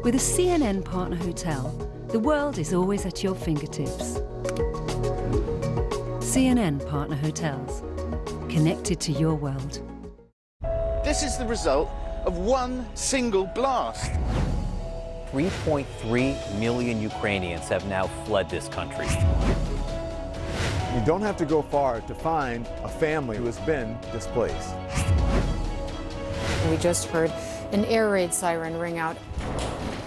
With a CNN partner hotel, the world is always at your fingertips. CNN partner hotels, connected to your world. This is the result of one single blast. 3.3 million Ukrainians have now fled this country. You don't have to go far to find a family who has been displaced. We just heard an air raid siren ring out.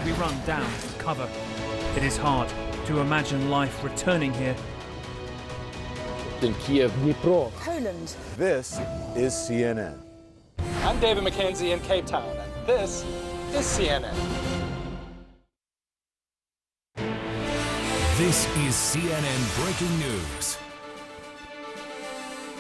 We run down to cover. It is hard to imagine life returning here. In Kiev, Dnipro, Poland. This is CNN. I'm David McKenzie in Cape Town, and this is CNN. This is CNN Breaking News.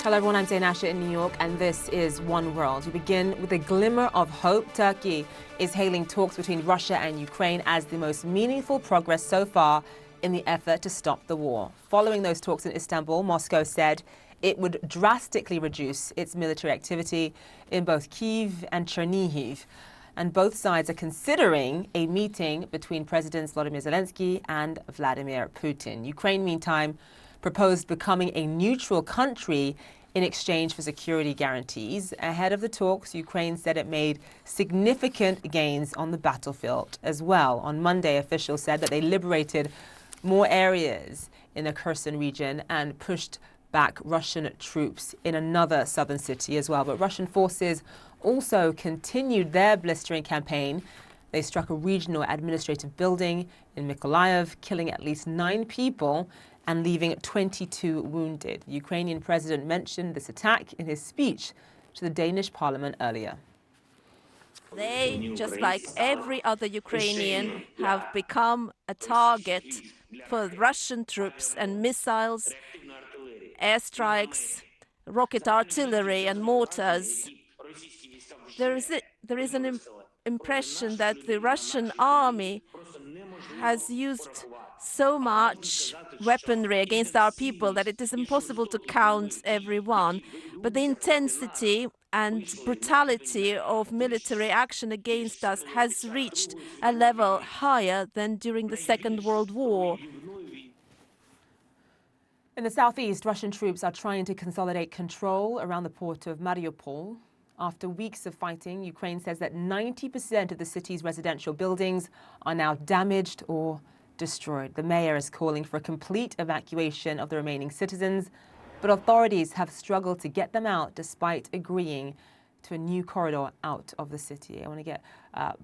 Hello everyone, I'm Zain Asher in New York, and this is One World. We begin with a glimmer of hope. Turkey is hailing talks between Russia and Ukraine as the most meaningful progress so far in the effort to stop the war. Following those talks in Istanbul, Moscow said it would drastically reduce its military activity in both Kyiv and Chernihiv. And both sides are considering a meeting between Presidents Volodymyr Zelensky and Vladimir Putin. Ukraine, meantime, proposed becoming a neutral country in exchange for security guarantees. Ahead of the talks, Ukraine said it made significant gains on the battlefield as well. On Monday, officials said that they liberated more areas in the Kherson region and pushed back Russian troops in another southern city as well. But Russian forces also continued their blistering campaign. They struck a regional administrative building in Mykolaiv, killing at least 9 people and leaving 22 wounded. The Ukrainian president mentioned this attack in his speech to the Danish parliament earlier. They, just like every other Ukrainian, have become a target for Russian troops and missiles, airstrikes, rocket artillery and mortars. There is an impression that the Russian army has used so much weaponry against our people that it is impossible to count every one. But the intensity and brutality of military action against us has reached a level higher than during the Second World War. In the southeast, Russian troops are trying to consolidate control around the port of Mariupol. After weeks of fighting, Ukraine says that 90% of the city's residential buildings are now damaged or destroyed. The mayor is calling for a complete evacuation of the remaining citizens, but authorities have struggled to get them out despite agreeing to a new corridor out of the city. I want to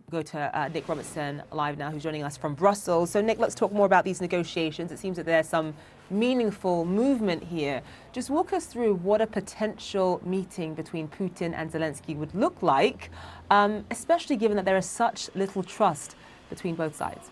go to Nick Robertson live now, who's joining us from Brussels. So Nick, let's talk more about these negotiations. It seems that there's some meaningful movement here. Just walk us through what a potential meeting between Putin and Zelensky would look like, especially given that there is such little trust between both sides.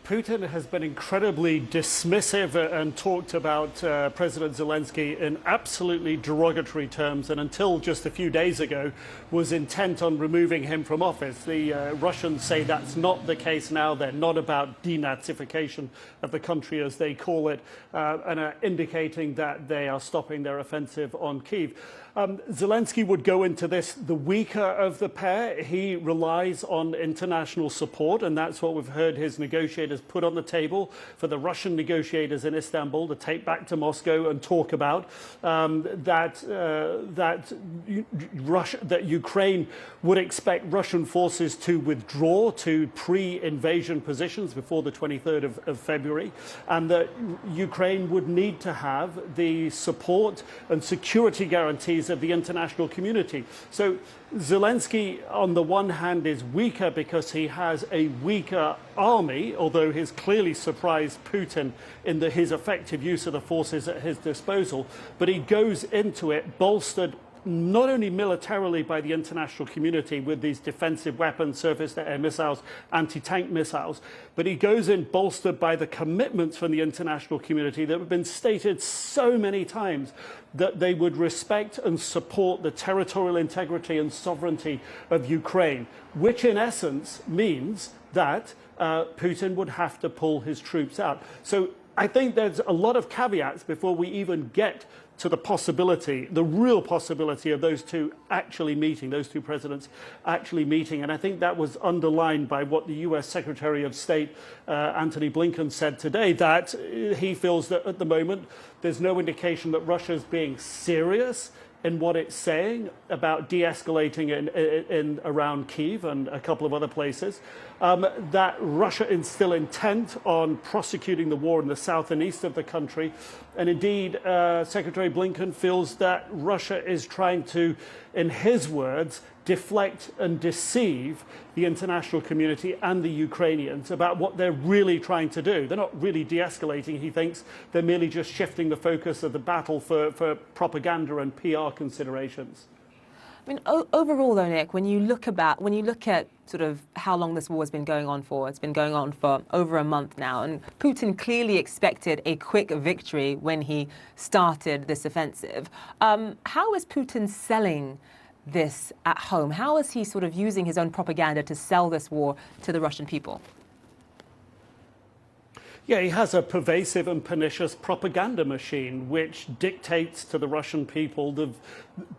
Putin has been incredibly dismissive and talked about President Zelensky in absolutely derogatory terms, and until just a few days ago was intent on removing him from office. The Russians say that's not the case now. They're not about denazification of the country, as they call it, and are indicating that they are stopping their offensive on Kyiv. Zelensky would go into this the weaker of the pair. He relies on international support, and that's what we've heard his negotiators put on the table for the Russian negotiators in Istanbul to take back to Moscow and talk about that Ukraine would expect Russian forces to withdraw to pre-invasion positions before the 23rd of February, and that Ukraine would need to have the support and security guarantees of the international community. So Zelensky, on the one hand, is weaker because he has a weaker army, although he's clearly surprised Putin in his effective use of the forces at his disposal. But he goes into it bolstered not only militarily by the international community with these defensive weapons, surface-to-air missiles, anti-tank missiles, but he goes in bolstered by the commitments from the international community that have been stated so many times that they would respect and support the territorial integrity and sovereignty of Ukraine, which in essence means that Putin would have to pull his troops out. So I think there's a lot of caveats before we even get to the possibility, the real possibility of those two presidents actually meeting. And I think that was underlined by what the US Secretary of State, Antony Blinken, said today, that he feels that at the moment there's no indication that Russia's being serious in what it's saying about de-escalating in around Kyiv and a couple of other places, that Russia is still intent on prosecuting the war in the south and east of the country. And indeed, Secretary Blinken feels that Russia is trying to, in his words, deflect and deceive the international community and the Ukrainians about what they're really trying to do. They're not really de-escalating, he thinks. They're merely just shifting the focus of the battle for propaganda and PR considerations. I mean, overall, though, Nick, when you look at sort of how long this war has been going on for, it's been going on for over a month now, and Putin clearly expected a quick victory when he started this offensive. How is Putin selling this at home? How is he sort of using his own propaganda to sell this war to the Russian people? Yeah, he has a pervasive and pernicious propaganda machine which dictates to the Russian people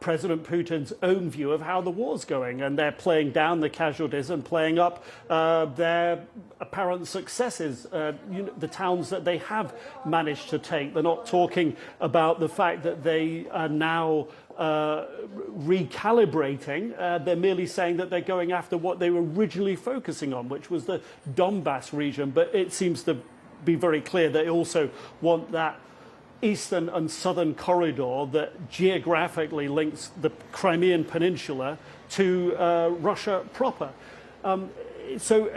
President Putin's own view of how the war's going. And they're playing down the casualties and playing up their apparent successes, the towns that they have managed to take. They're not talking about the fact that they are now recalibrating. They're merely saying that they're going after what they were originally focusing on, which was the Donbass region. But it seems to be very clear they also want that eastern and southern corridor that geographically links the Crimean Peninsula to Russia proper. So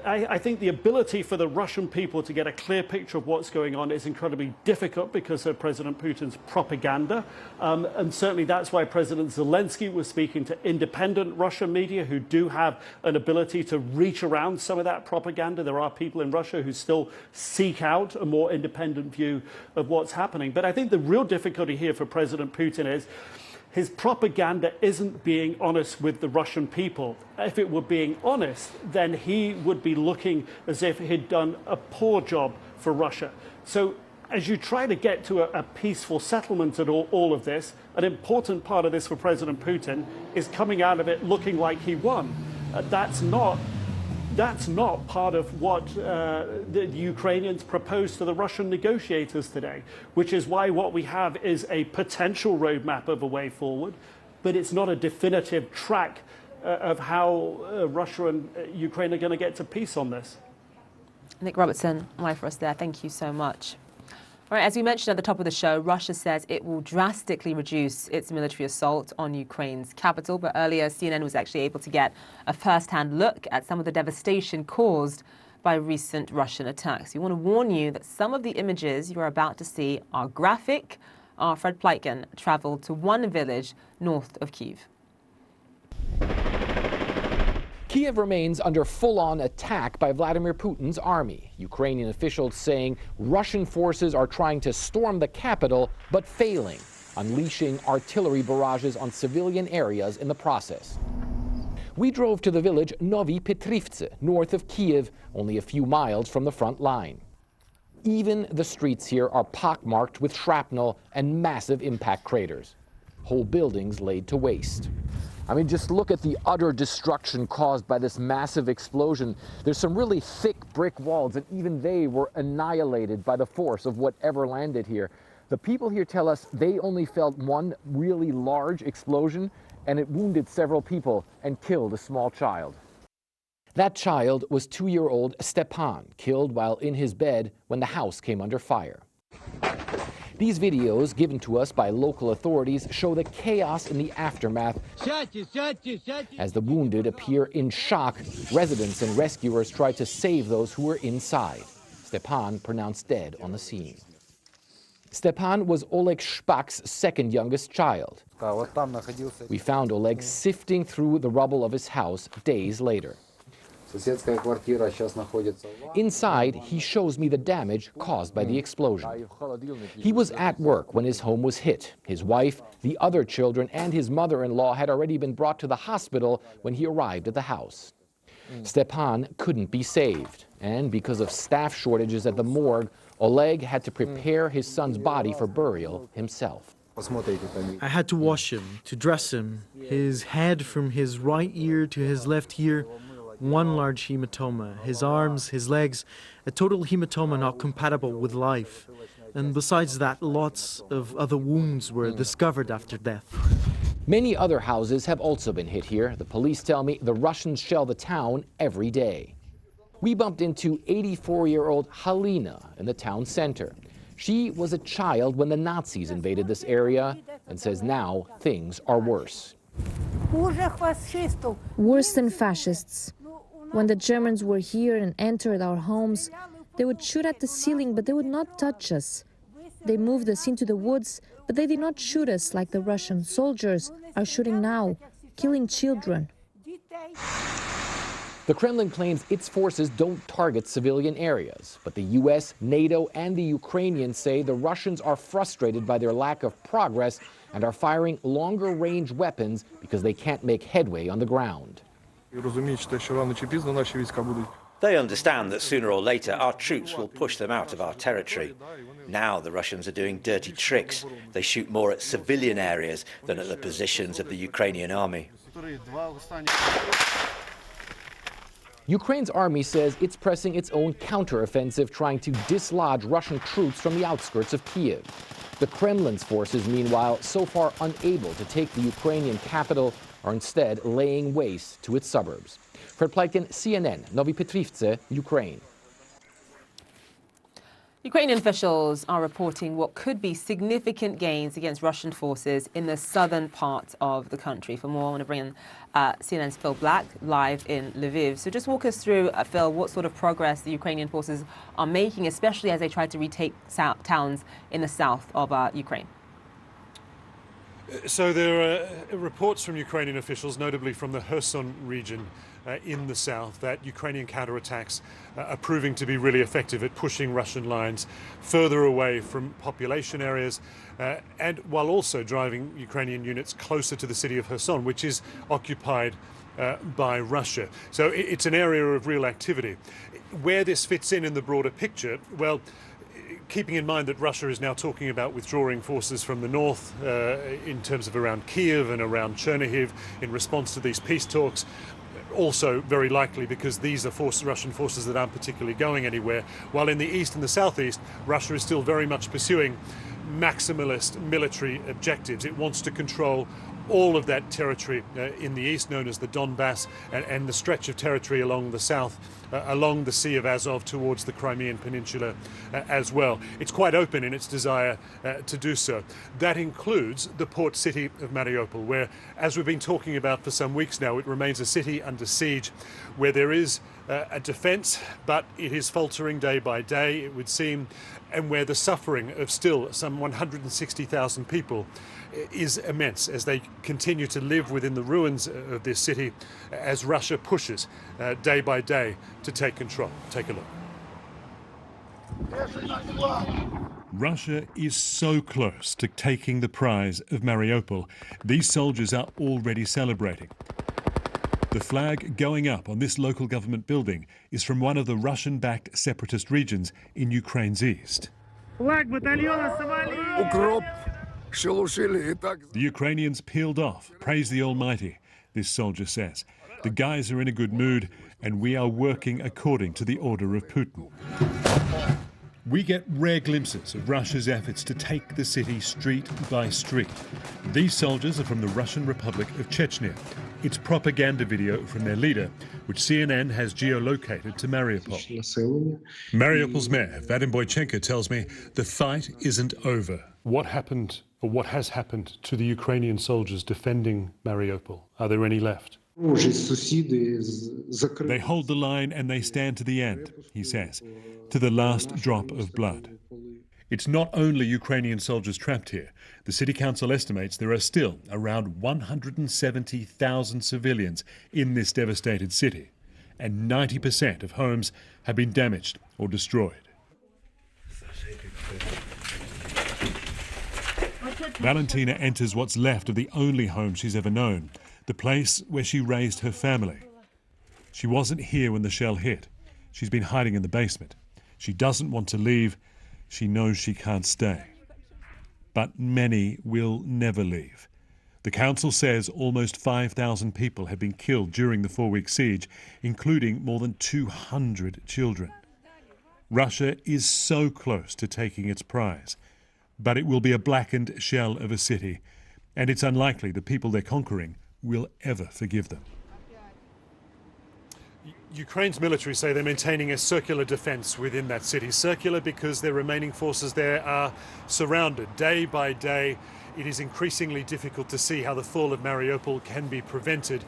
I think the ability for the Russian people to get a clear picture of what's going on is incredibly difficult because of President Putin's propaganda. And certainly that's why President Zelensky was speaking to independent Russian media who do have an ability to reach around some of that propaganda. There are people in Russia who still seek out a more independent view of what's happening. But I think the real difficulty here for President Putin is his propaganda isn't being honest with the Russian people. If it were being honest, then he would be looking as if he'd done a poor job for Russia. So as you try to get to a peaceful settlement at all of this, an important part of this for President Putin is coming out of it looking like he won. That's not part of what the Ukrainians proposed to the Russian negotiators today, which is why what we have is a potential roadmap of a way forward, but it's not a definitive track of how Russia and Ukraine are going to get to peace on this. Nick Robertson, live for us there. Thank you so much. All right, as we mentioned at the top of the show, Russia says it will drastically reduce its military assault on Ukraine's capital. But earlier, CNN was actually able to get a first-hand look at some of the devastation caused by recent Russian attacks. We want to warn you that some of the images you are about to see are graphic. Our Fred Pleitgen traveled to one village north of Kyiv. Kyiv remains under full-on attack by Vladimir Putin's army. Ukrainian officials saying Russian forces are trying to storm the capital, but failing, unleashing artillery barrages on civilian areas in the process. We drove to the village Novi Petrivce, north of Kyiv, only a few miles from the front line. Even the streets here are pockmarked with shrapnel and massive impact craters. Whole buildings laid to waste. I mean, just look at the utter destruction caused by this massive explosion. There's some really thick brick walls, and even they were annihilated by the force of whatever landed here. The people here tell us they only felt one really large explosion, and it wounded several people and killed a small child. That child was 2-year-old Stepan, killed while in his bed when the house came under fire. These videos, given to us by local authorities, show the chaos in the aftermath. As the wounded appear in shock, residents and rescuers try to save those who were inside. Stepan pronounced dead on the scene. Stepan was Oleg Shpak's second youngest child. We found Oleg sifting through the rubble of his house days later. Inside, he shows me the damage caused by the explosion. He was at work when his home was hit. His wife, the other children, and his mother-in-law had already been brought to the hospital when he arrived at the house. Stepan couldn't be saved, and because of staff shortages at the morgue, Oleg had to prepare his son's body for burial himself. I had to wash him, to dress him, his head from his right ear to his left ear, one large hematoma, his arms, his legs, a total hematoma not compatible with life. And besides that, lots of other wounds were discovered after death. Many other houses have also been hit here. The police tell me the Russians shell the town every day. We bumped into 84-year-old Halina in the town center. She was a child when the Nazis invaded this area and says now things are worse. Worse than fascists. When the Germans were here and entered our homes, they would shoot at the ceiling, but they would not touch us. They moved us into the woods, but they did not shoot us like the Russian soldiers are shooting now, killing children. The Kremlin claims its forces don't target civilian areas, but the US, NATO, and the Ukrainians say the Russians are frustrated by their lack of progress and are firing longer-range weapons because they can't make headway on the ground. They understand that sooner or later our troops will push them out of our territory. Now the Russians are doing dirty tricks. They shoot more at civilian areas than at the positions of the Ukrainian army. Ukraine's army says it's pressing its own counteroffensive, trying to dislodge Russian troops from the outskirts of Kiev. The Kremlin's forces, meanwhile, so far unable to take the Ukrainian capital, are instead laying waste to its suburbs. Fred Plaikin, CNN, Novi Petrivce, Ukraine. Ukrainian officials are reporting what could be significant gains against Russian forces in the southern part of the country. For more, I want to bring in CNN's Phil Black, live in Lviv. So just walk us through, Phil, what sort of progress the Ukrainian forces are making, especially as they try to retake towns in the south of Ukraine. So there are reports from Ukrainian officials, notably from the Kherson region in the south, that Ukrainian counterattacks are proving to be really effective at pushing Russian lines further away from population areas, and while also driving Ukrainian units closer to the city of Kherson, which is occupied by Russia. So it's an area of real activity. Where this fits in the broader picture, well, keeping in mind that Russia is now talking about withdrawing forces from the north in terms of around Kiev and around Chernihiv in response to these peace talks, also very likely because these are Russian forces that aren't particularly going anywhere, while in the east and the southeast, Russia is still very much pursuing maximalist military objectives. It wants to control all of that territory in the east, known as the Donbass, and the stretch of territory along the south, along the Sea of Azov towards the Crimean Peninsula as well. It's quite open in its desire to do so. That includes the port city of Mariupol, where, as we've been talking about for some weeks now, it remains a city under siege, where there is a defence, but it is faltering day by day, it would seem, and where the suffering of still some 160,000 people is immense as they continue to live within the ruins of this city as Russia pushes day by day to take control. Take a look. Russia is so close to taking the prize of Mariupol. These soldiers are already celebrating. The flag going up on this local government building is from one of the Russian-backed separatist regions in Ukraine's east. The Ukrainians peeled off, praise the Almighty, this soldier says. The guys are in a good mood and we are working according to the order of Putin. We get rare glimpses of Russia's efforts to take the city street by street. These soldiers are from the Russian Republic of Chechnya. It's propaganda video from their leader, which CNN has geolocated to Mariupol. Mariupol's mayor, Vadim Boychenko, tells me the fight isn't over. What happened, or what has happened to the Ukrainian soldiers defending Mariupol? Are there any left? They hold the line and they stand to the end, he says, to the last drop of blood. It's not only Ukrainian soldiers trapped here. The city council estimates there are still around 170,000 civilians in this devastated city, and 90% of homes have been damaged or destroyed. Valentina enters what's left of the only home she's ever known, the place where she raised her family. She wasn't here when the shell hit. She's been hiding in the basement. She doesn't want to leave. She knows she can't stay. but many will never leave. The council says almost 5,000 people have been killed during the 4-week siege, including more than 200 children. Russia is so close to taking its prize, but it will be a blackened shell of a city, and it's unlikely the people they're conquering will ever forgive them. Ukraine's military say they're maintaining a circular defence within that city. Circular because their remaining forces there are surrounded. Day by day, it is increasingly difficult to see how the fall of Mariupol can be prevented.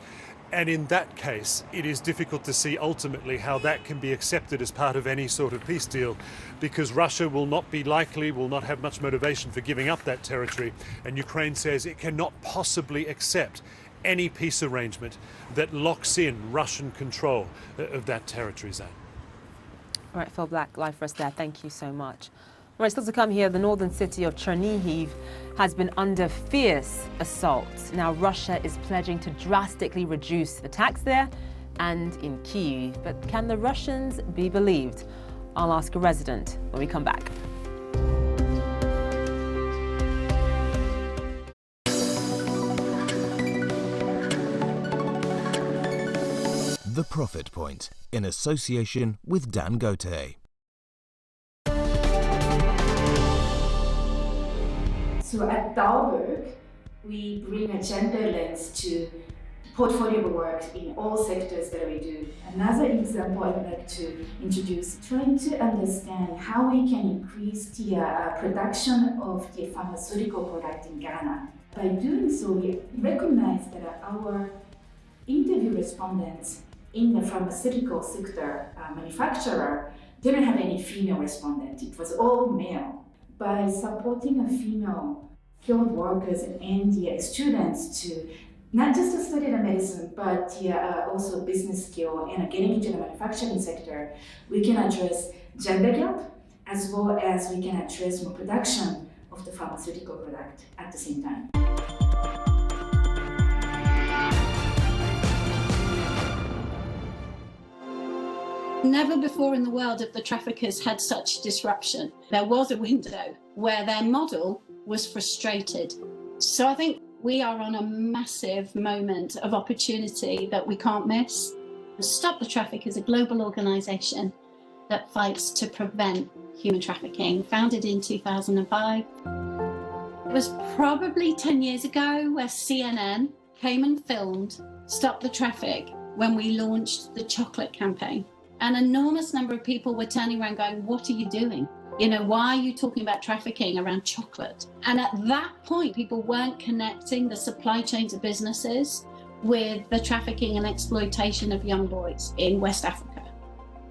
And in that case, it is difficult to see ultimately how that can be accepted as part of any sort of peace deal, because Russia will not have much motivation for giving up that territory. And Ukraine says it cannot possibly accept any peace arrangement that locks in Russian control of that territory zone. All right, Phil Black, live for us there. Thank you so much. All right, still to come here, the northern city of Chernihiv has been under fierce assault. Now, Russia is pledging to drastically reduce attacks there and in Kyiv. But can the Russians be believed? I'll ask a resident when we come back. The Profit Point, in association with Dan Gote. So at Dalberg, we bring a gender lens to portfolio work in all sectors that we do. Another example I'd like to introduce, trying to understand how we can increase the production of the pharmaceutical product in Ghana. By doing so, we recognize that our interview respondents in the pharmaceutical sector manufacturer didn't have any female respondent. It was all male. By supporting a female field workers and the students to not just to study the medicine, but also business skill and getting into the manufacturing sector, we can address gender gap as well as we can address more production of the pharmaceutical product at the same time. Never before in the world have the traffickers had such disruption. There was a window where their model was frustrated. So I think we are on a massive moment of opportunity that we can't miss. Stop the Traffic is a global organisation that fights to prevent human trafficking, founded in 2005. It was probably 10 years ago where CNN came and filmed Stop the Traffic when we launched the chocolate campaign. An enormous number of people were turning around going, what are you doing? You know, why are you talking about trafficking around chocolate? And at that point, people weren't connecting the supply chains of businesses with the trafficking and exploitation of young boys in West Africa.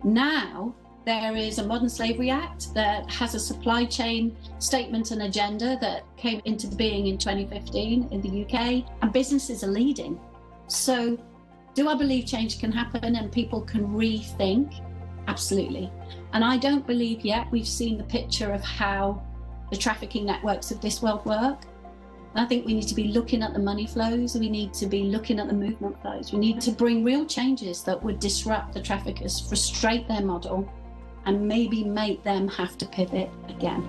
Now, there is a Modern Slavery Act that has a supply chain statement and agenda that came into being in 2015 in the UK, and businesses are leading. So, do I believe change can happen and people can rethink? Absolutely. And I don't believe yet we've seen the picture of how the trafficking networks of this world work. I think we need to be looking at the money flows. We need to be looking at the movement flows. We need to bring real changes that would disrupt the traffickers, frustrate their model, and maybe make them have to pivot again.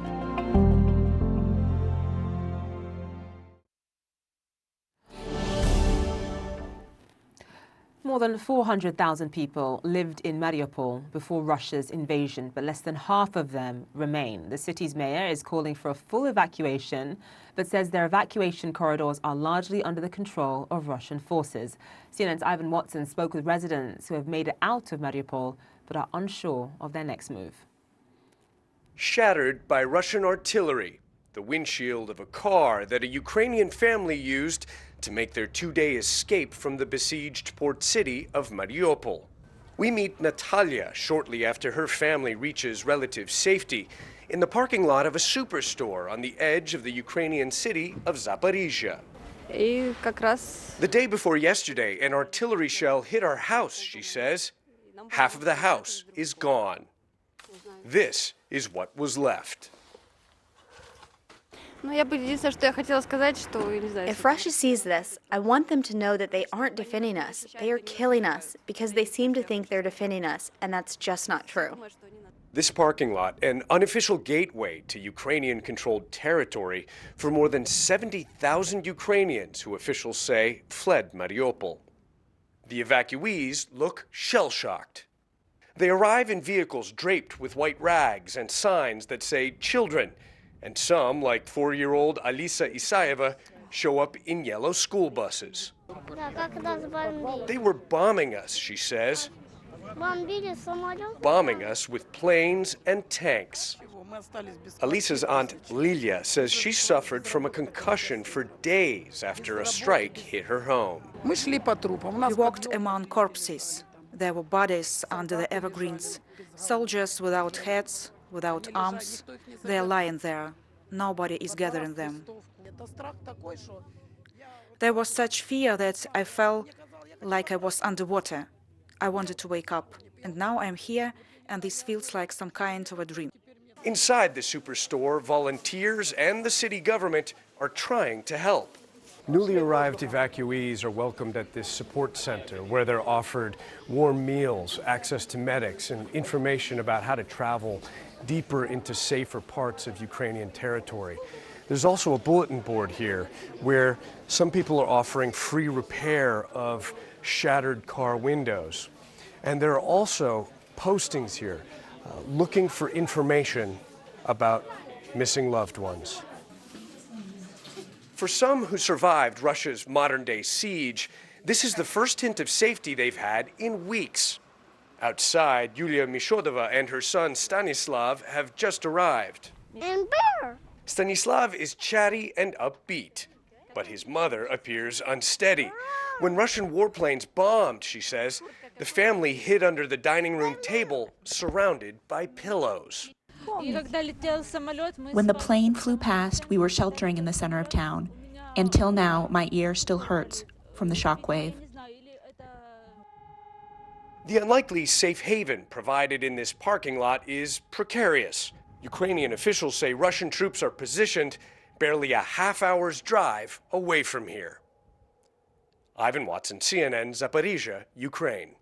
More than 400,000 people lived in Mariupol before Russia's invasion, but less than half of them remain. The city's mayor is calling for a full evacuation, but says their evacuation corridors are largely under the control of Russian forces. CNN's Ivan Watson spoke with residents who have made it out of Mariupol, but are unsure of their next move. Shattered by Russian artillery, the windshield of a car that a Ukrainian family used to make their two-day escape from the besieged port city of Mariupol. We meet Natalia shortly after her family reaches relative safety in the parking lot of a superstore on the edge of the Ukrainian city of Zaporizhia. The day before yesterday, an artillery shell hit our house, she says. Half of the house is gone. This is what was left. If Russia sees this, I want them to know that they aren't defending us. They are killing us because they seem to think they're defending us, and that's just not true. This parking lot, an unofficial gateway to Ukrainian-controlled territory for more than 70,000 Ukrainians who officials say fled Mariupol. The evacuees look shell-shocked. They arrive in vehicles draped with white rags and signs that say children, and some, like 4-year-old Alisa Isayeva, show up in yellow school buses. They were bombing us, she says. Bombing us with planes and tanks. Alisa's aunt Lilia says she suffered from a concussion for days after a strike hit her home. We walked among corpses. There were bodies under the evergreens, soldiers without heads, without arms. They're lying there. Nobody is gathering them. There was such fear that I felt like I was underwater. I wanted to wake up, and now I'm here, and this feels like some kind of a dream. Inside the superstore, volunteers and the city government are trying to help. Newly arrived evacuees are welcomed at this support center where they're offered warm meals, access to medics, and information about how to travel deeper into safer parts of Ukrainian territory. There's also a bulletin board here where some people are offering free repair of shattered car windows. And there are also postings here looking for information about missing loved ones. For some who survived Russia's modern-day siege, this is the first hint of safety they've had in weeks. Outside, Yulia Mishodova and her son Stanislav have just arrived. And bear! Stanislav is chatty and upbeat, but his mother appears unsteady. When Russian warplanes bombed, she says, the family hid under the dining room table, surrounded by pillows. When the plane flew past, we were sheltering in the center of town. Until now, my ear still hurts from the shockwave. The unlikely safe haven provided in this parking lot is precarious. Ukrainian officials say Russian troops are positioned barely a half-hour's drive away from here. Ivan Watson, CNN, Zaporizhzhia, Ukraine.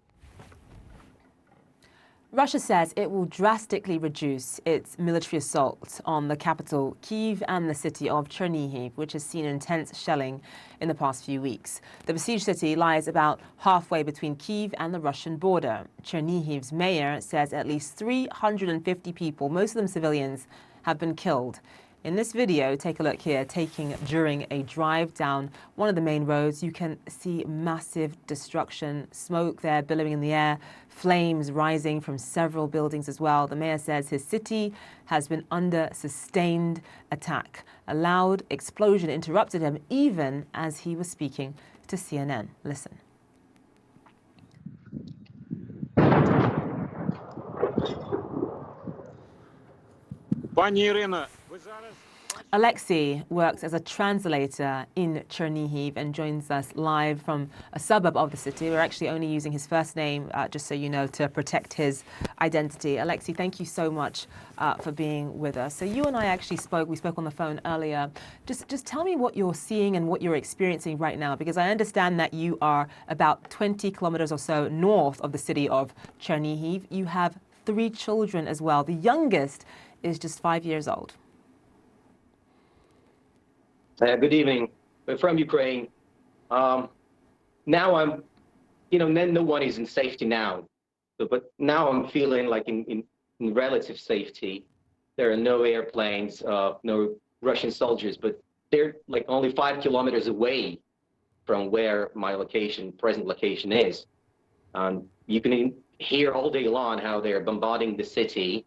Russia says it will drastically reduce its military assault on the capital, Kyiv, and the city of Chernihiv, which has seen intense shelling in the past few weeks. The besieged city lies about halfway between Kyiv and the Russian border. Chernihiv's mayor says at least 350 people, most of them civilians, have been killed. In this video, take a look here, taken during a drive down one of the main roads. You can see massive destruction, smoke there billowing in the air, flames rising from several buildings as well. The mayor says his city has been under sustained attack. A loud explosion interrupted him even as he was speaking to CNN. Listen. Пані Ірина, ви зараз... Alexei works as a translator in Chernihiv and joins us live from a suburb of the city. We're actually only using his first name, just so you know, to protect his identity. Alexei, thank you so much for being with us. So you and I actually we spoke on the phone earlier. Just tell me what you're seeing and what you're experiencing right now, because I understand that you are about 20 kilometers or so north of the city of Chernihiv. You have 3 children as well. The youngest is just 5 years old. Good evening. We're from Ukraine. Now I'm, no one is in safety now, but now I'm feeling like in relative safety. There are no airplanes, no Russian soldiers, but they're like only 5 kilometers away from where my present location is. You can hear all day long how they're bombarding the city.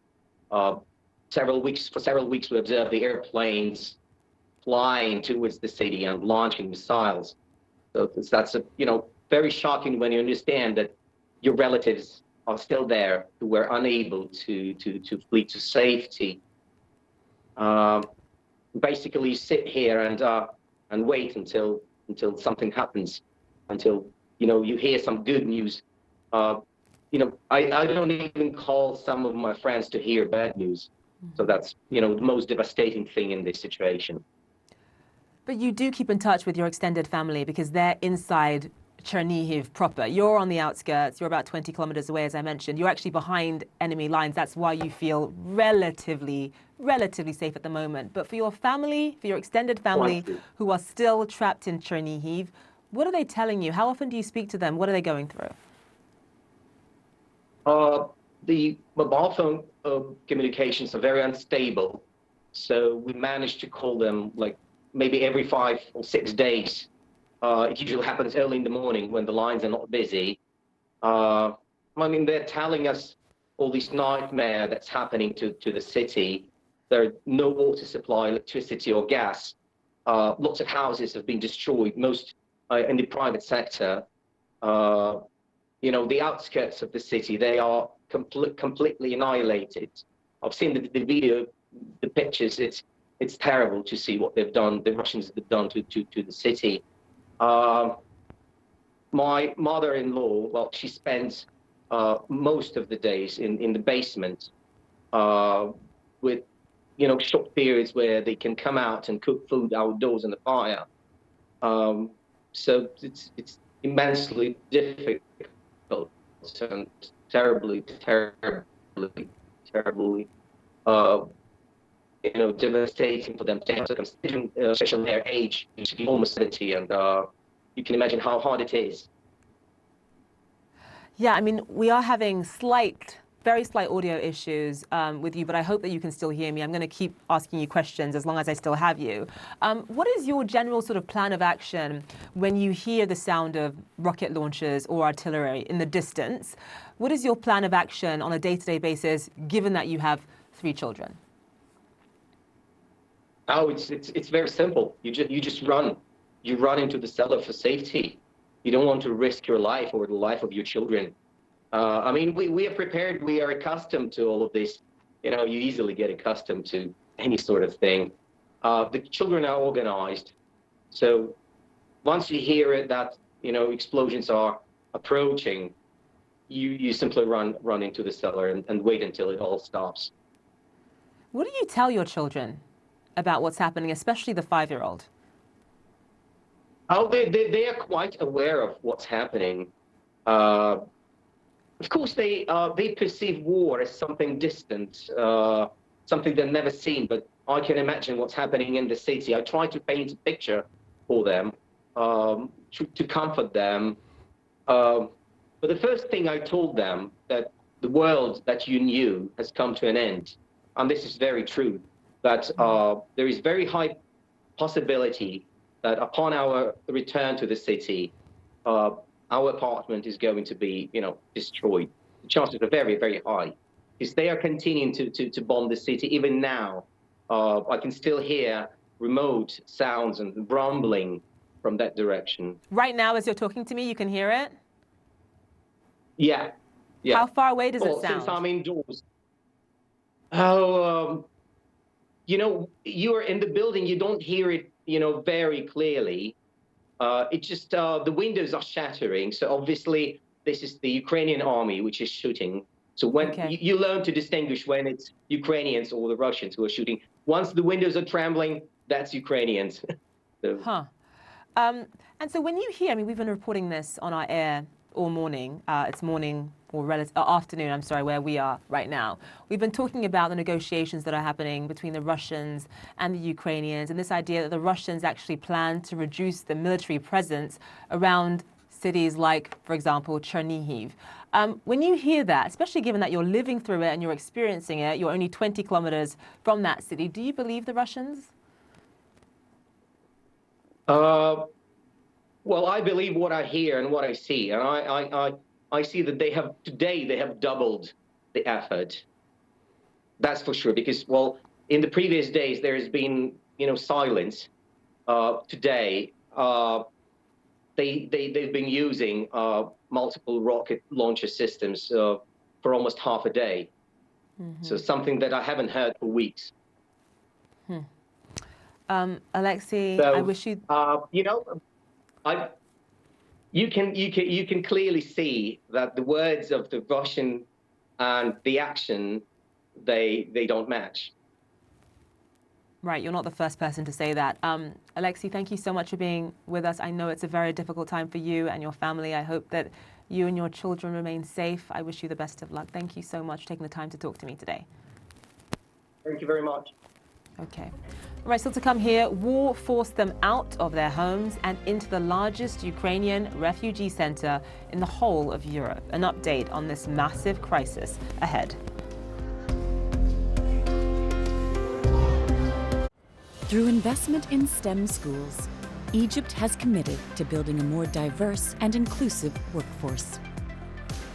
For several weeks we observed the airplanes flying towards the city and launching missiles. So that's very shocking when you understand that your relatives are still there who were unable to flee to safety. Basically sit here and wait until something happens, until you hear some good news. I don't even call some of my friends to hear bad news. So that's the most devastating thing in this situation. But you do keep in touch with your extended family because they're inside Chernihiv proper. You're on the outskirts. You're about 20 kilometers away, as I mentioned. You're actually behind enemy lines. That's why you feel relatively safe at the moment. But for your family, for your extended family who are still trapped in Chernihiv, what are they telling you? How often do you speak to them? What are they going through? The mobile phone communications are very unstable. So we managed to call them like maybe every 5 or 6 days. It usually happens early in the morning when the lines are not busy. I mean, they're telling us all this nightmare that's happening to the city. There are no water supply, electricity or gas. Lots of houses have been destroyed, most in the private sector. You know, the outskirts of the city, they are completely annihilated. I've seen the video, the pictures. It's terrible to see what they've done, the Russians have done to the city. My mother-in-law, well, she spends most of the days in the basement with, you know, short periods where they can come out and cook food outdoors in the fire. So it's immensely difficult and terribly, you know, devastating for them to have considering, especially their age, to be almost 70, and you can imagine how hard it is. Yeah, I mean, we are having very slight audio issues with you, but I hope that you can still hear me. I'm going to keep asking you questions as long as I still have you. What is your general sort of plan of action when you hear the sound of rocket launchers or artillery in the distance? What is your plan of action on a day-to-day basis, given that you have 3 children? Oh, it's very simple. You just run. You run into the cellar for safety. You don't want to risk your life or the life of your children. I mean, we are prepared. We are accustomed to all of this. You know, you easily get accustomed to any sort of thing. The children are organized. So once you hear it, that, you know, explosions are approaching, you simply run into the cellar and wait until it all stops. What do you tell your children about what's happening, especially the 5-year-old? Oh, they are quite aware of what's happening. Of course, they perceive war as something distant, something they've never seen. But I can imagine what's happening in the city. I try to paint a picture for them, to comfort them. But the first thing I told them, that the world that you knew has come to an end, and this is very true. That there is very high possibility that upon our return to the city, our apartment is going to be, you know, destroyed. The chances are very, very high, because they are continuing to bomb the city. Even now, I can still hear remote sounds and rumbling from that direction. Right now, as you're talking to me, you can hear it? Yeah. How far away does it sound? Since I'm indoors. Oh, you know, you're in the building, you don't hear it, you know, very clearly. It's just the windows are shattering. So obviously, this is the Ukrainian army which is shooting. So when you learn to distinguish when it's Ukrainians or the Russians who are shooting. Once the windows are trembling, that's Ukrainians. So. And so when you hear, I mean, we've been reporting this on our air all morning. It's morning or afternoon, I'm sorry, where we are right now. We've been talking about the negotiations that are happening between the Russians and the Ukrainians, and this idea that the Russians actually plan to reduce the military presence around cities like, for example, Chernihiv. When you hear that, especially given that you're living through it and you're experiencing it, you're only 20 kilometers from that city, do you believe the Russians? Well, I believe what I hear and what I see, and I see that today they have doubled the effort. That's for sure, because, well, in the previous days there has been, you know, silence. Today they've been using multiple rocket launcher systems for almost half a day. So something that I haven't heard for weeks. Alexei, so, I wish you. You know, you can clearly see that the words of the Russian and the action, they don't match. Right, you're not the first person to say that. Alexei, thank you so much for being with us. I know it's a very difficult time for you and your family. I hope that you and your children remain safe. I wish you the best of luck. Thank you so much for taking the time to talk to me today. Thank you very much. Okay. All right, still to come here, war forced them out of their homes and into the largest Ukrainian refugee center in the whole of Europe. An update on this massive crisis ahead. Through investment in STEM schools, Egypt has committed to building a more diverse and inclusive workforce.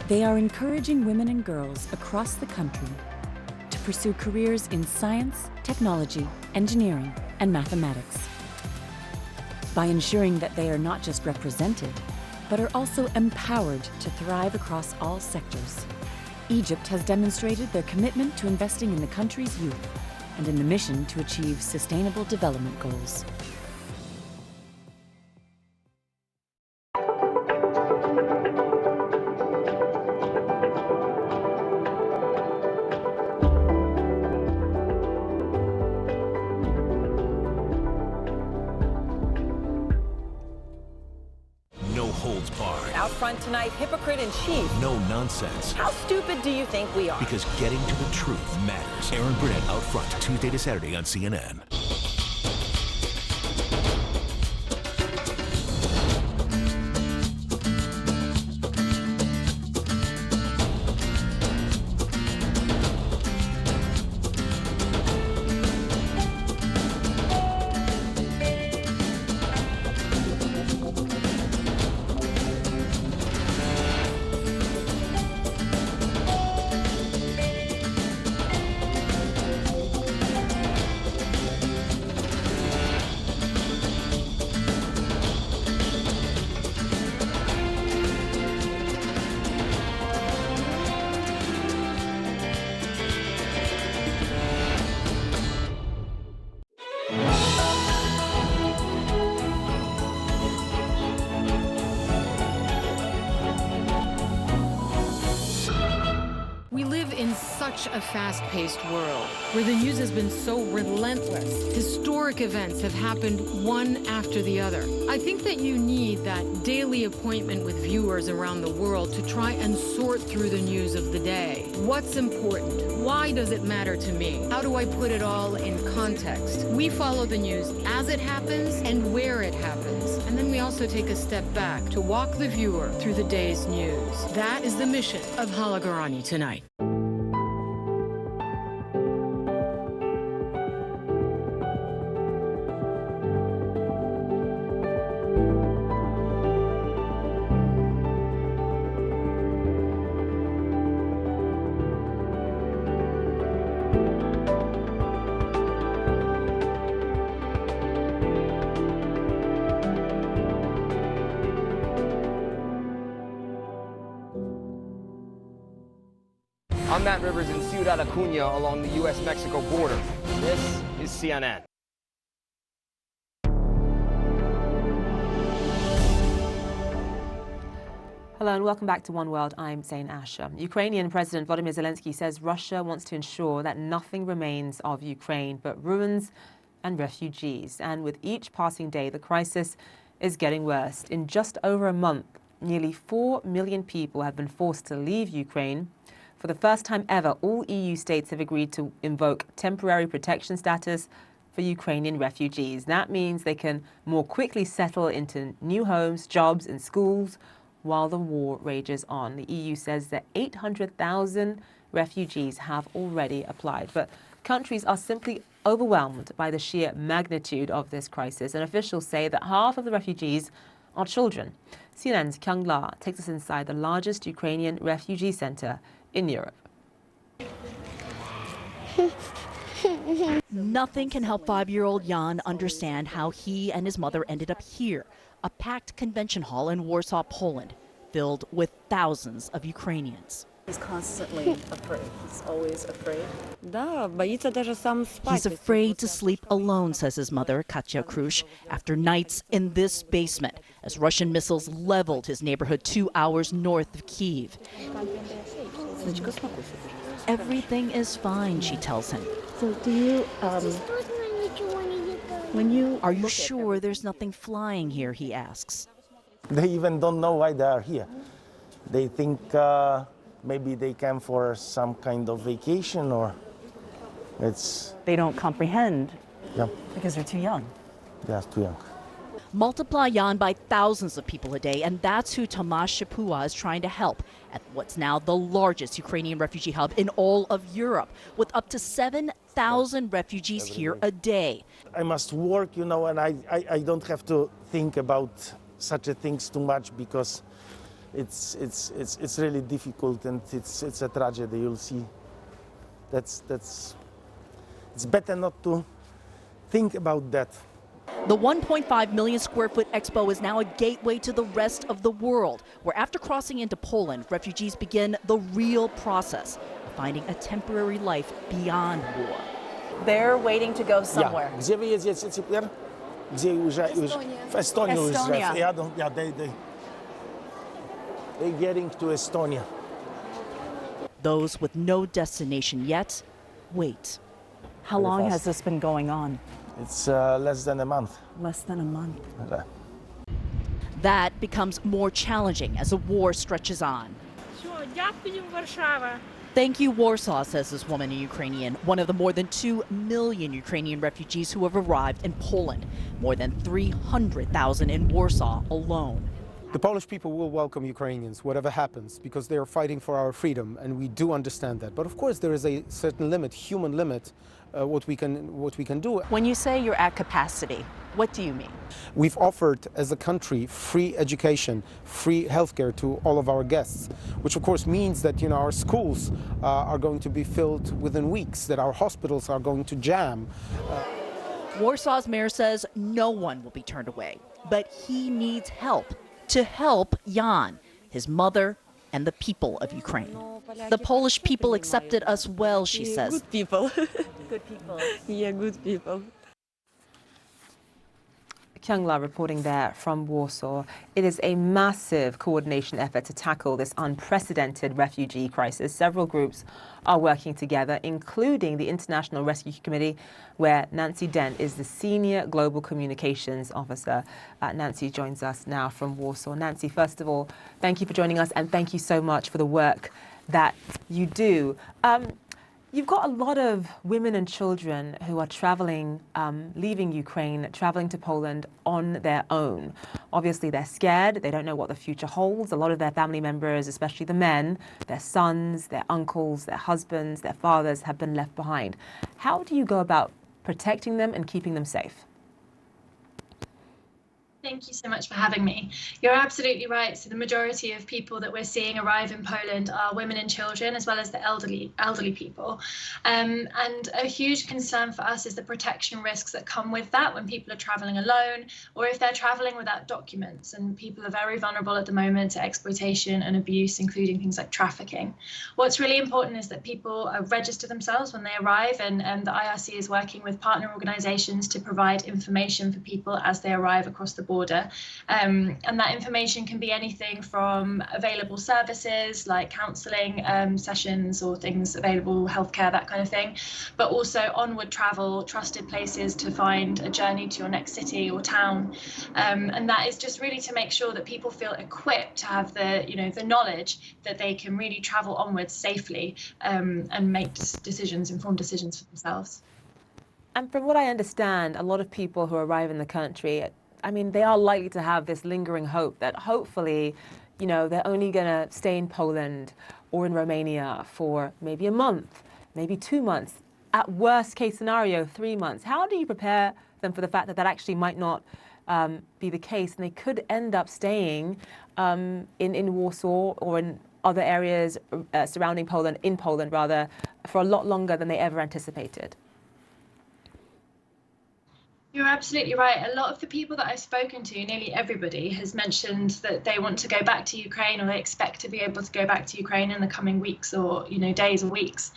They are encouraging women and girls across the country to pursue careers in science, technology, engineering, and mathematics. By ensuring that they are not just represented, but are also empowered to thrive across all sectors, Egypt has demonstrated their commitment to investing in the country's youth and in the mission to achieve sustainable development goals. No holds barred. Out front tonight, hypocrite in chief. No nonsense. How stupid do you think we are? Because getting to the truth matters. Aaron Burnett out front, Tuesday to Saturday on CNN. We live in such a fast-paced world where the news has been so relentless. Historic events have happened one after the other. I think that you need that daily appointment with viewers around the world to try and sort through the news of the day. What's important? Why does it matter to me? How do I put it all in context? We follow the news as it happens and where it happens. And then we also take a step back to walk the viewer through the day's news. That is the mission of Hala Garani tonight. I'm Matt Rivers in Ciudad Acuña along the U.S.-Mexico border. This is CNN. Hello and welcome back to One World. I'm Zain Asher. Ukrainian President Volodymyr Zelensky says Russia wants to ensure that nothing remains of Ukraine but ruins and refugees. And with each passing day, the crisis is getting worse. In just over a month, nearly 4 million people have been forced to leave Ukraine. For the first time ever, all EU states have agreed to invoke temporary protection status for Ukrainian refugees. That means they can more quickly settle into new homes, jobs and schools while the war rages on. The EU says that 800,000 refugees have already applied. But countries are simply overwhelmed by the sheer magnitude of this crisis. And officials say that half of the refugees are children. CNN's Kyung La takes us inside the largest Ukrainian refugee center in Europe. Nothing can help 5-year-old Jan understand how he and his mother ended up here, a packed convention hall in Warsaw, Poland, filled with thousands of Ukrainians. He's constantly afraid. He's always afraid. He's afraid to sleep alone, says his mother, Katya Krush, after nights in this basement as Russian missiles leveled his neighborhood 2 hours north of Kyiv. Everything is fine, she tells him. So do you Are you sure there's nothing flying here, he asks. They even don't know why they are here. They think maybe they came for some kind of vacation, or it's... They don't comprehend. Yeah. Because they're too young. Yeah, too young. Multiply Jan by thousands of people a day, and that's who Tomasz Szapua is trying to help at what's now the largest Ukrainian refugee hub in all of Europe, with up to 7,000 refugees here a day. I must work, you know, and I don't have to think about such a things too much, because it's really difficult, and it's a tragedy. You'll see. It's better not to think about that. The 1.5 million square foot expo is now a gateway to the rest of the world, where after crossing into Poland, refugees begin the real process of finding a temporary life beyond war. They're waiting to go somewhere. Yeah. Gdzie wy jedziecie teraz? Gdzie już w Estonii już jadą. Yeah, they're getting to Estonia. Those with no destination yet wait. How long has this been going on? It's less than a month. Less than a month. Yeah. That becomes more challenging as the war stretches on. Thank you, Warsaw, says this woman in Ukrainian, one of the more than 2 million Ukrainian refugees who have arrived in Poland, more than 300,000 in Warsaw alone. The Polish people will welcome Ukrainians, whatever happens, because they are fighting for our freedom, and we do understand that. But of course, there is a certain limit, human limit, what we can do. When you say you're at capacity, what do you mean? We've offered, as a country, free education, free healthcare to all of our guests, which of course means that, you know, our schools are going to be filled within weeks, that our hospitals are going to jam. Warsaw's mayor says no one will be turned away, but he needs help to help Jan, his mother, and the people of Ukraine. The Polish people accepted us well, she says. Good people. Good people. Yeah, good people. Kyungla reporting there from Warsaw. It is a massive coordination effort to tackle this unprecedented refugee crisis. Several groups are working together, including the International Rescue Committee, where Nancy Dent is the Senior Global Communications Officer. Nancy joins us now from Warsaw. Nancy, first of all, thank you for joining us, and thank you so much for the work that you do. You've got a lot of women and children who are traveling, leaving Ukraine, traveling to Poland on their own. Obviously, they're scared. They don't know what the future holds. A lot of their family members, especially the men, their sons, their uncles, their husbands, their fathers have been left behind. How do you go about protecting them and keeping them safe? Thank you so much for having me. You're absolutely right. So the majority of people that we're seeing arrive in Poland are women and children, as well as the elderly people. And a huge concern for us is the protection risks that come with that when people are traveling alone, or if they're traveling without documents. And people are very vulnerable at the moment to exploitation and abuse, including things like trafficking. What's really important is that people register themselves when they arrive, and the IRC is working with partner organizations to provide information for people as they arrive across the border. And that information can be anything from available services like counselling sessions or things available, healthcare, that kind of thing, but also onward travel, trusted places to find a journey to your next city or town. And that is just really to make sure that people feel equipped to have the knowledge that they can really travel onwards safely and make informed decisions for themselves. And from what I understand, a lot of people who arrive in the country, I mean, they are likely to have this lingering hope that hopefully, you know, they're only going to stay in Poland or in Romania for maybe a month, maybe 2 months, at worst case scenario, 3 months. How do you prepare them for the fact that that actually might not be the case, and they could end up staying in Warsaw or in other areas surrounding Poland, in Poland rather, for a lot longer than they ever anticipated? You're absolutely right. A lot of the people that I've spoken to, nearly everybody, has mentioned that they want to go back to Ukraine, or they expect to be able to go back to Ukraine in the coming weeks or days or weeks.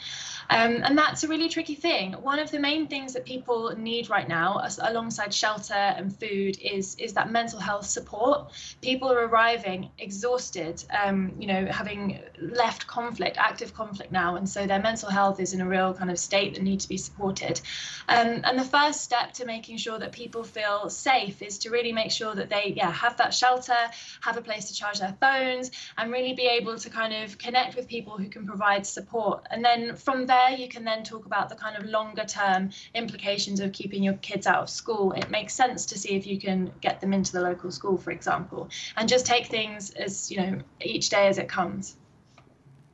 And that's a really tricky thing. One of the main things that people need right now, alongside shelter and food, is that mental health support. People are arriving exhausted, having left conflict, active conflict now, and so their mental health is in a real kind of state that needs to be supported. And the first step to making sure that people feel safe is to really make sure that they have that shelter, have a place to charge their phones, and really be able to kind of connect with people who can provide support. And then from there, you can then talk about the kind of longer term implications of keeping your kids out of school. It makes sense to see if you can get them into the local school, for example, and just take things as, each day as it comes.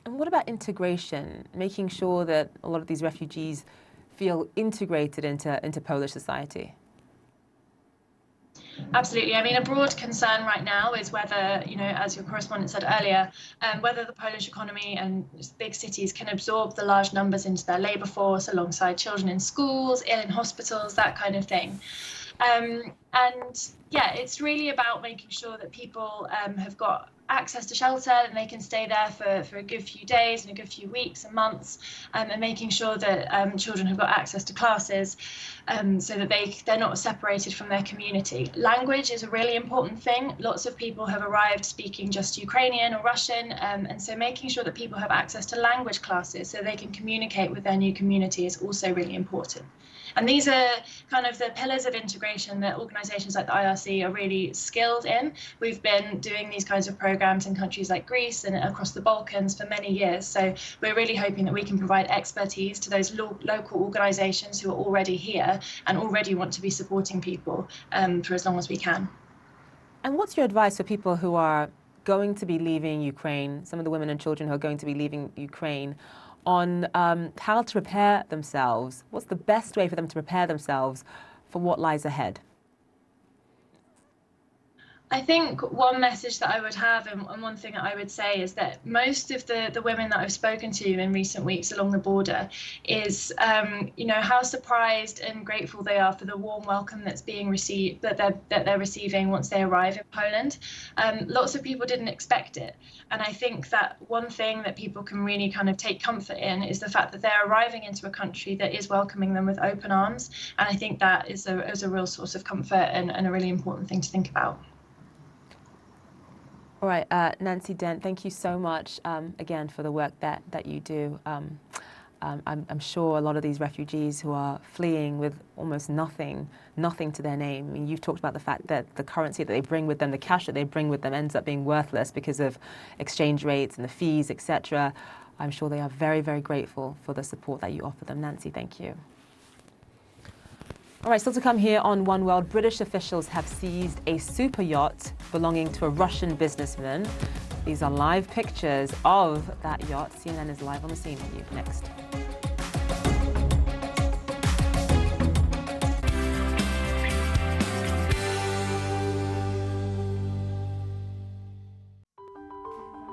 And what about integration, making sure that a lot of these refugees feel integrated into Polish society? Absolutely. I mean, a broad concern right now is whether, as your correspondent said earlier, whether the Polish economy and big cities can absorb the large numbers into their labour force alongside children in schools, ill in hospitals, that kind of thing. It's really about making sure that people have got access to shelter and they can stay there for a good few days and a good few weeks and months, and making sure that children have got access to classes so that they're not separated from their community. Language is a really important thing. Lots of people have arrived speaking just Ukrainian or Russian, and so making sure that people have access to language classes so they can communicate with their new community is also really important. And these are kind of the pillars of integration that organisations like the IRC are really skilled in. We've been doing these kinds of programmes in countries like Greece and across the Balkans for many years. So we're really hoping that we can provide expertise to those local organisations who are already here and already want to be supporting people for as long as we can. And what's your advice for people who are going to be leaving Ukraine, some of the women and children who are going to be leaving Ukraine, on how to prepare themselves? What's the best way for them to prepare themselves for what lies ahead? I think one message that I would have and one thing that I would say is that most of the women that I've spoken to in recent weeks along the border is, how surprised and grateful they are for the warm welcome that's being received, that they're receiving once they arrive in Poland. Lots of people didn't expect it. And I think that one thing that people can really kind of take comfort in is the fact that they're arriving into a country that is welcoming them with open arms. And I think that is a real source of comfort and a really important thing to think about. All right, Nancy Dent, thank you so much again for the work that you do. I'm sure a lot of these refugees who are fleeing with almost nothing to their name. I mean, you've talked about the fact that the currency that they bring with them, the cash that they bring with them, ends up being worthless because of exchange rates and the fees, etc. I'm sure they are very, very grateful for the support that you offer them. Nancy, thank you. All right, still to come here on One World, British officials have seized a super yacht belonging to a Russian businessman. These are live pictures of that yacht. CNN is live on the scene for you next.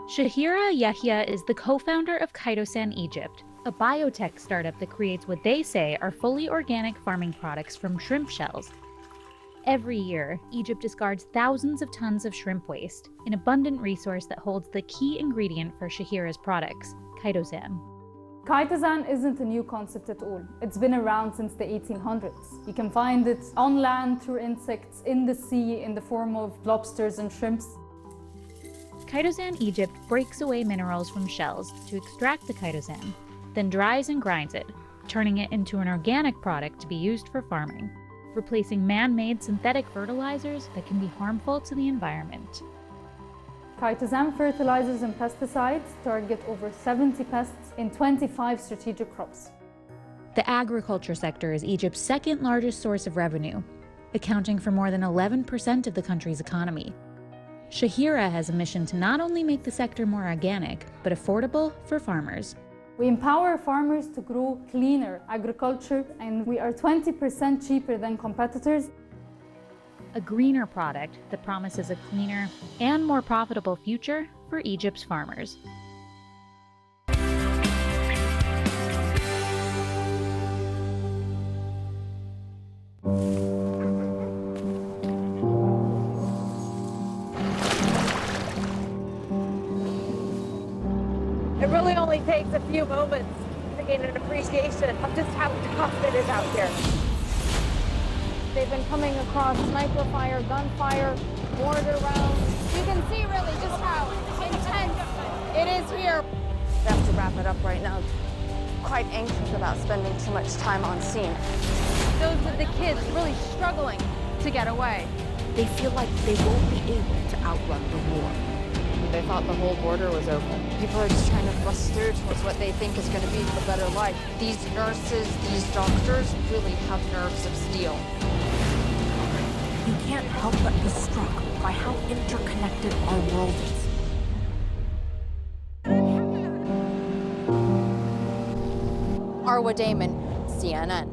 Shahira Yahya is the co-founder of Kaitosan Egypt, a biotech startup that creates what they say are fully organic farming products from shrimp shells. Every year, Egypt discards thousands of tons of shrimp waste, an abundant resource that holds the key ingredient for Shahira's products, Kaitosan. Kaitosan isn't a new concept at all. It's been around since the 1800s. You can find it on land through insects, in the sea in the form of lobsters and shrimps. Kaitosan Egypt breaks away minerals from shells to extract the Kaitosan, then dries and grinds it, turning it into an organic product to be used for farming, replacing man-made synthetic fertilizers that can be harmful to the environment. Kaitosan fertilizers and pesticides target over 70 pests in 25 strategic crops. The agriculture sector is Egypt's second largest source of revenue, accounting for more than 11% of the country's economy. Shahira has a mission to not only make the sector more organic, but affordable for farmers. We empower farmers to grow cleaner agriculture, and we are 20% cheaper than competitors. A greener product that promises a cleaner and more profitable future for Egypt's farmers. It really only takes a few moments to to gain an appreciation of just how tough it is out here. They've been coming across sniper fire, gunfire, mortar rounds. You can see really just how intense it is here. We have to wrap it up right now. Quite anxious about spending too much time on scene. Those are the kids really struggling to get away. They feel like they won't be able to outrun the war. They thought the whole border was open. People are just trying to thrust through towards what they think is going to be a better life. These nurses, these doctors really have nerves of steel. You can't help but be struck by how interconnected our world is. Arwa Damon, CNN.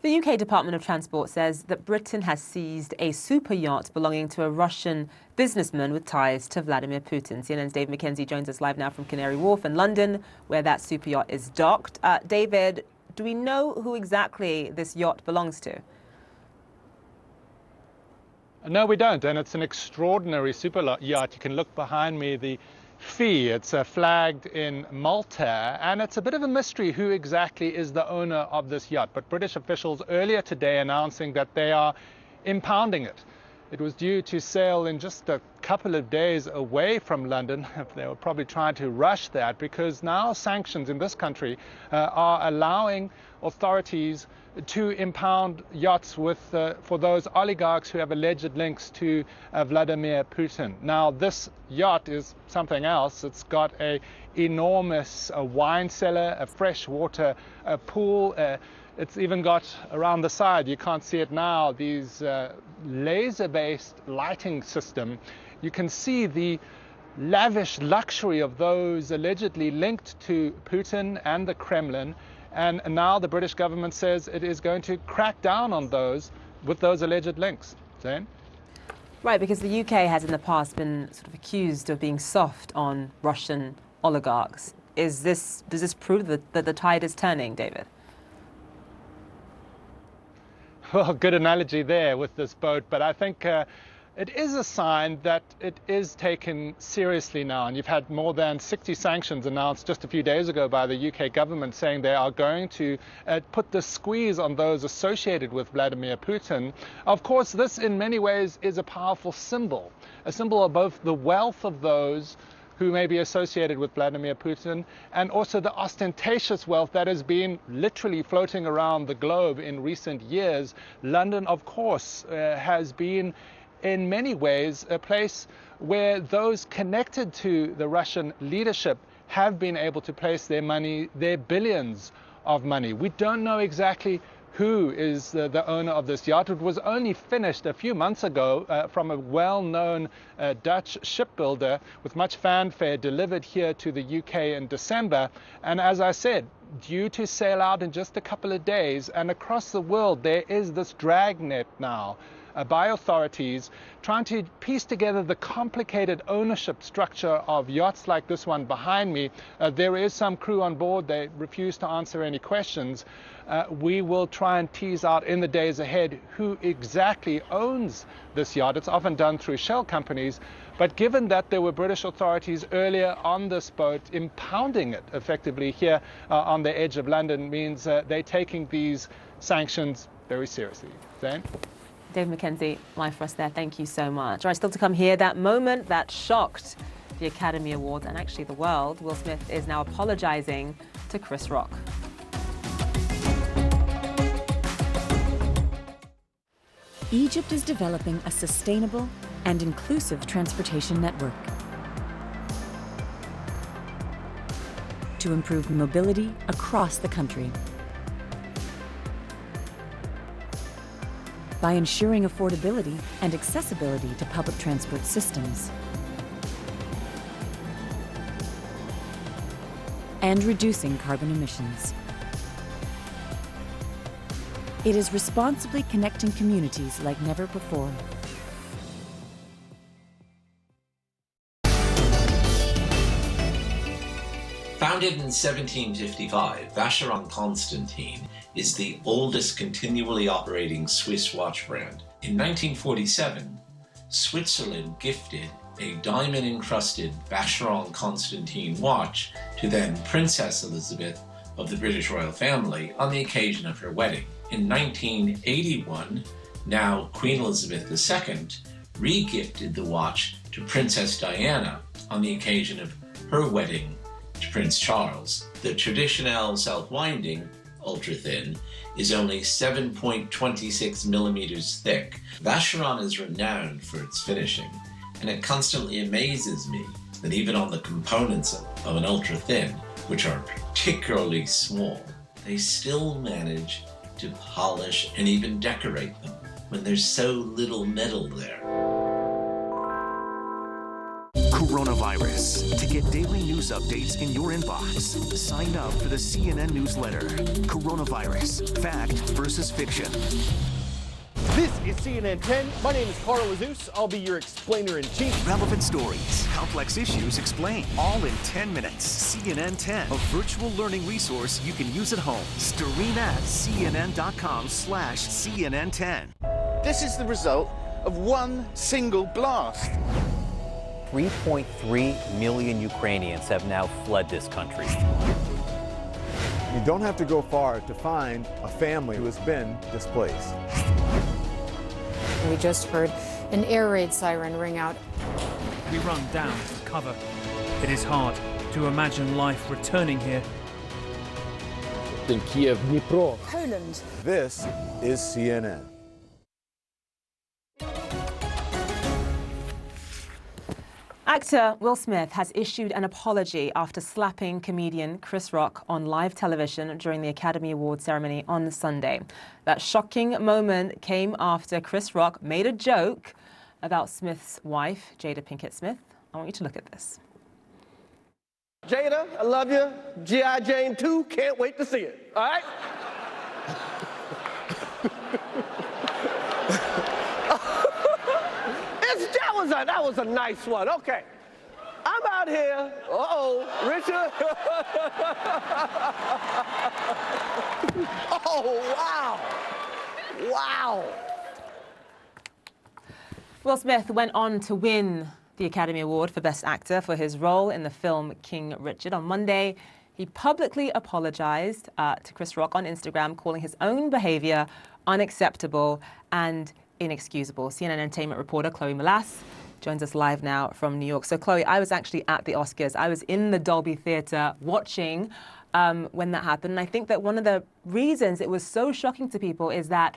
The UK Department of Transport says that Britain has seized a super yacht belonging to a Russian businessman with ties to Vladimir Putin. CNN's Dave McKenzie joins us live now from Canary Wharf in London, where that super yacht is docked. David, do we know who exactly this yacht belongs to? No, we don't, and it's an extraordinary super yacht. You can look behind me, the Fee. It's flagged in Malta, and it's a bit of a mystery who exactly is the owner of this yacht. But British officials earlier today announcing that they are impounding it. It was due to sail in just a couple of days away from London. They were probably trying to rush that because now sanctions in this country are allowing authorities to impound yachts with for those oligarchs who have alleged links to Vladimir Putin. Now, this yacht is something else. It's got a enormous wine cellar, a freshwater pool. It's even got around the side, you can't see it now, these laser-based lighting system. You can see the lavish luxury of those allegedly linked to Putin and the Kremlin. And now the British government says it is going to crack down on those with those alleged links. Zane? Right, because the UK has in the past been sort of accused of being soft on Russian oligarchs. Does this prove that the tide is turning, David? Well, good analogy there with this boat, but I think it is a sign that it is taken seriously now. And you've had more than 60 sanctions announced just a few days ago by the UK government saying they are going to put the squeeze on those associated with Vladimir Putin. Of course, this in many ways is a powerful symbol, a symbol of both the wealth of those who may be associated with Vladimir Putin, and also the ostentatious wealth that has been literally floating around the globe in recent years. London, of course, has been in many ways a place where those connected to the Russian leadership have been able to place their money, their billions of money. We don't know exactly who is the owner of this yacht. It was only finished a few months ago from a well-known Dutch shipbuilder with much fanfare, delivered here to the UK in December. And as I said, due to sail out in just a couple of days, and across the world there is this dragnet now by authorities trying to piece together the complicated ownership structure of yachts like this one behind me. There is some crew on board. They refuse to answer any questions. We will try and tease out in the days ahead who exactly owns this yacht. It's often done through shell companies, but given that there were British authorities earlier on this boat impounding it effectively here on the edge of London, means they're taking these sanctions very seriously. Zane? Dave McKenzie, live for us there. Thank you so much. All right, still to come here, that moment that shocked the Academy Awards and actually the world. Will Smith is now apologizing to Chris Rock. Egypt is developing a sustainable and inclusive transportation network to improve mobility across the country. By ensuring affordability and accessibility to public transport systems, and reducing carbon emissions. It is responsibly connecting communities like never before. Founded in 1755, Vacheron Constantin is the oldest continually operating Swiss watch brand. In 1947, Switzerland gifted a diamond-encrusted Vacheron Constantine watch to then Princess Elizabeth of the British royal family on the occasion of her wedding. In 1981, now Queen Elizabeth II re-gifted the watch to Princess Diana on the occasion of her wedding to Prince Charles. The traditional self-winding, ultra-thin, is only 7.26 millimeters thick. Vacheron is renowned for its finishing, and it constantly amazes me that even on the components of an ultra-thin, which are particularly small, they still manage to polish and even decorate them when there's so little metal there. Coronavirus. To get daily news updates in your inbox, sign up for the CNN newsletter. Coronavirus. Fact versus fiction. This is CNN 10. My name is Carl Azus. I'll be your explainer-in-chief. Relevant stories, complex issues explained, all in 10 minutes. CNN 10, a virtual learning resource you can use at home. Stream at cnn.com/CNN10. This is the result of one single blast. 3.3 million Ukrainians have now fled this country. You don't have to go far to find a family who has been displaced. We just heard an air raid siren ring out. We run down to cover. It is hard to imagine life returning here. In Kiev, Dnipro, Poland. This is CNN. Actor Will Smith has issued an apology after slapping comedian Chris Rock on live television during the Academy Awards ceremony on Sunday. That shocking moment came after Chris Rock made a joke about Smith's wife, Jada Pinkett Smith. I want you to look at this. Jada, I love you. G.I. Jane 2, can't wait to see it. All right? That was a nice one. Okay. I'm out here. Uh-oh, Richard. Oh, wow. Wow. Will Smith went on to win the Academy Award for Best Actor for his role in the film King Richard. On Monday, he publicly apologized to Chris Rock on Instagram, calling his own behavior unacceptable and inexcusable. CNN entertainment reporter Chloe Molas joins us live now from New York. So Chloe, I was actually at the Oscars. I was in the Dolby Theatre watching when that happened. And I think that one of the reasons it was so shocking to people is that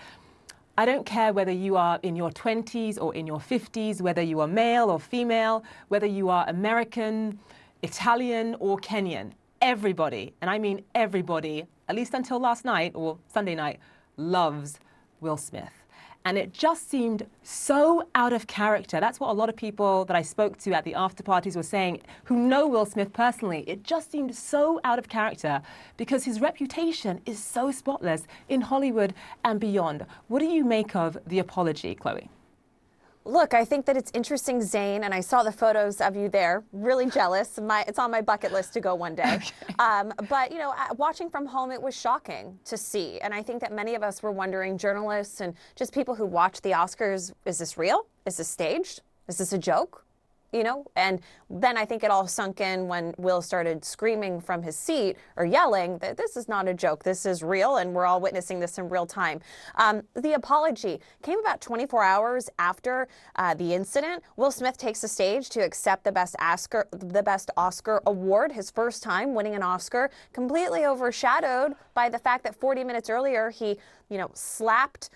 I don't care whether you are in your 20s or in your 50s, whether you are male or female, whether you are American, Italian or Kenyan. Everybody, and I mean everybody, at least until last night or Sunday night, loves Will Smith. And it just seemed so out of character. That's what a lot of people that I spoke to at the after parties were saying, who know Will Smith personally. It just seemed so out of character because his reputation is so spotless in Hollywood and beyond. What do you make of the apology, Chloe? Look, I think that it's interesting, Zane, and I saw the photos of you there. Really jealous. It's on my bucket list to go one day. Okay. But, you know, watching from home, it was shocking to see. And I think that many of us were wondering, journalists and just people who watch the Oscars, is this real? Is this staged? Is this a joke? You know, and then I think it all sunk in when Will started screaming from his seat or yelling that this is not a joke, this is real, and we're all witnessing this in real time. The apology came about 24 hours after the incident. Will Smith takes the stage to accept the Best Oscar award, his first time winning an Oscar, completely overshadowed by the fact that 40 minutes earlier he, you know, slapped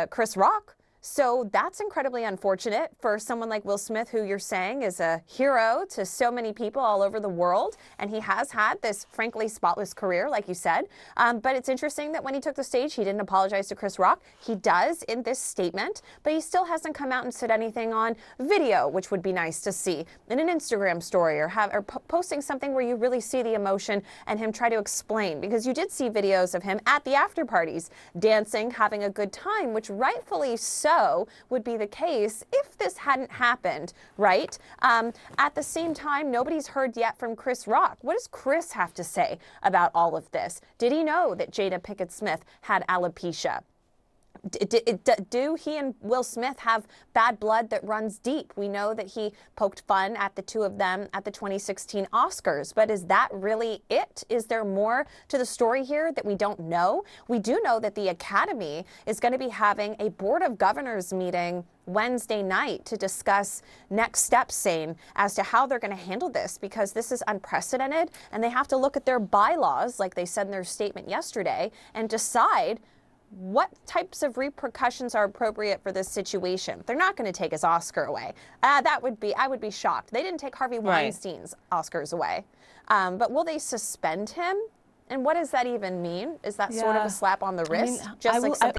Chris Rock. So that's incredibly unfortunate for someone like Will Smith, who you're saying is a hero to so many people all over the world. And he has had this, frankly, spotless career, like you said. But it's interesting that when he took the stage, he didn't apologize to Chris Rock. He does in this statement, but he still hasn't come out and said anything on video, which would be nice to see in an Instagram story or posting something where you really see the emotion and him try to explain. Because you did see videos of him at the after parties dancing, having a good time, which rightfully so would be the case if this hadn't happened, right? At the same time, nobody's heard yet from Chris Rock. What does Chris have to say about all of this? Did he know that Jada Pinkett Smith had alopecia? Do he and Will Smith have bad blood that runs deep? We know that he poked fun at the two of them at the 2016 Oscars, but is that really it? Is there more to the story here that we don't know? We do know that the Academy is going to be having a Board of Governors meeting Wednesday night to discuss next steps, Zane, as to how they're going to handle this, because this is unprecedented, and they have to look at their bylaws, like they said in their statement yesterday, and decide what types of repercussions are appropriate for this situation. They're not going to take his Oscar away. I would be shocked. They didn't take Harvey Weinstein's Oscars away. But will they suspend him? And what does that even mean? Is that sort of a slap on the wrist? I